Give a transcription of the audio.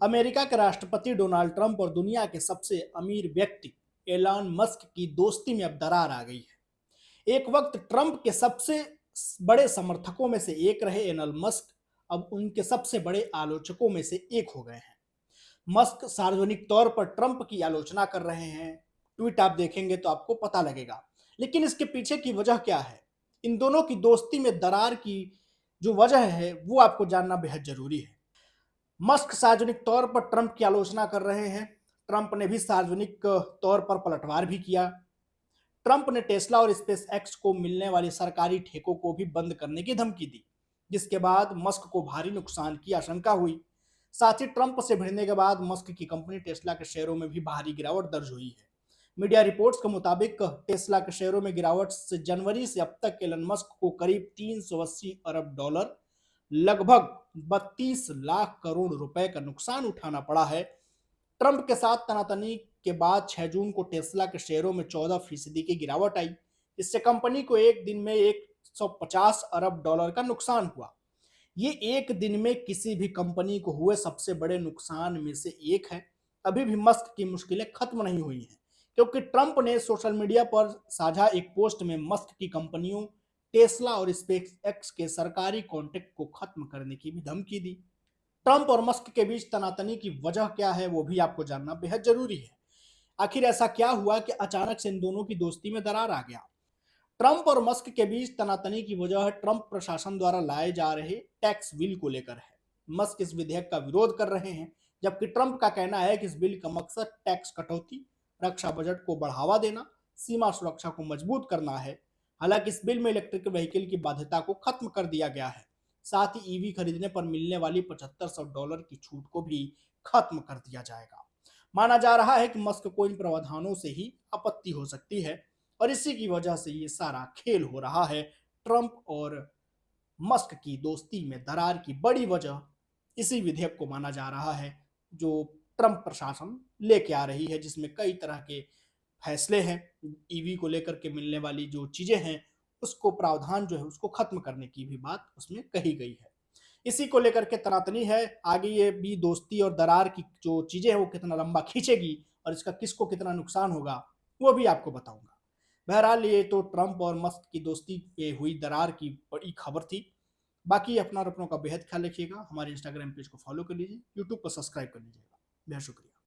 America के राष्ट्रपति Donald Trump और दुनिया के सबसे अमीर व्यक्ति एलन मस्क की दोस्ती में अब दरार आ गई है। एक वक्त ट्रंप के सबसे बड़े समर्थकों में से एक रहे एलन मस्क अब उनके सबसे बड़े आलोचकों में से एक हो गए हैं। मस्क सार्वजनिक तौर पर ट्रंप की आलोचना कर रहे हैं। ट्वीट आप देखेंगे तो आपको पता लगेगा। लेकिन इसके पीछे की वजह क्या है? इन दोनों की दोस्ती में दरार की जो वजह है वो आपको जानना बेहद जरूरी है। मस्क सार्वजनिक तौर पर ट्रंप की आलोचना कर रहे हैं। ट्रंप ने भी सार्वजनिक तौर पर पलटवार भी किया। ट्रंप ने टेस्ला और स्पेस एक्स को मिलने वाले सरकारी ठेकों को भी बंद करने की धमकी दी, जिसके बाद मस्क को भारी नुकसान की आशंका हुई। साथ ही ट्रंप से भिड़ने के बाद मस्क की कंपनी टेस्ला के शेयरों में भी भारी गिरावट दर्ज हुई है। मीडिया रिपोर्ट्स के मुताबिक टेस्ला के शेयरों में गिरावट से जनवरी से अब तक एलन मस्क को करीब 380 अरब डॉलर, लगभग 32 लाख करोड़ रुपए का नुकसान उठाना पड़ा है। ट्रंप के साथ तनातनी के बाद 6 जून को टेस्ला के शेयरों में 14% की गिरावट आई। इससे कंपनी को एक दिन में 150 अरब डॉलर का नुकसान हुआ। ये एक दिन में किसी भी कंपनी को हुए सबसे बड़े नुकसान में से एक है। अभी भी मस्क की मुश्किलें खत्म नहीं हुई हैं, क्योंकि ट्रंप ने सोशल मीडिया पर साझा एक पोस्ट में मस्क की कंपनियों टेस्ला और स्पेस एक्स के सरकारी कॉन्ट्रैक्ट को खत्म करने की भी धमकी दी। ट्रंप और मस्क के बीच तनातनी की वजह क्या है वो भी आपको जानना बेहद जरूरी है। आखिर ऐसा क्या हुआ कि अचानक से इन दोनों की दोस्ती में दरार आ गया? ट्रंप और मस्क के बीच तनातनी की वजह ट्रंप प्रशासन द्वारा लाए जा रहे टैक्स बिल को लेकर है। मस्क इस विधेयक का विरोध कर रहे हैं, जबकि ट्रंप का कहना है कि इस बिल का मकसद टैक्स कटौती, रक्षा बजट को बढ़ावा देना, सीमा सुरक्षा को मजबूत करना है। हालांकि इस बिल में इलेक्ट्रिक व्हीकल की बाध्यता को खत्म कर दिया गया है। साथ ही ईवी खरीदने पर मिलने वाली $7500 की छूट को भी खत्म कर दिया जाएगा। माना जा रहा है कि मस्क को इन प्रावधानों से ही आपत्ति हो सकती है और इसी की वजह से ये सारा खेल हो रहा है। ट्रंप और मस्क की दोस्ती में दरार की बड़ी वजह इसी विधेयक को माना जा रहा है, जो ट्रंप प्रशासन लेके आ रही है, जिसमें कई तरह के फैसले हैं। ईवी को लेकर के मिलने वाली जो चीजें हैं उसको प्रावधान जो है उसको खत्म करने की भी बात उसमें कही गई है। इसी को लेकर के तनातनी है। आगे ये भी दोस्ती और दरार की जो चीजें हैं वो कितना लंबा खींचेगी और इसका किसको कितना नुकसान होगा वो भी आपको बताऊंगा। बहरहाल ये तो ट्रंप और मस्क की दोस्ती पे हुई दरार की बड़ी खबर थी। बाकी अपना और अपनों का बेहद ख्याल रखिएगा। हमारे इंस्टाग्राम पेज को फॉलो कर लीजिए, यूट्यूब को सब्सक्राइब कर लीजिएगा। बेहद शुक्रिया।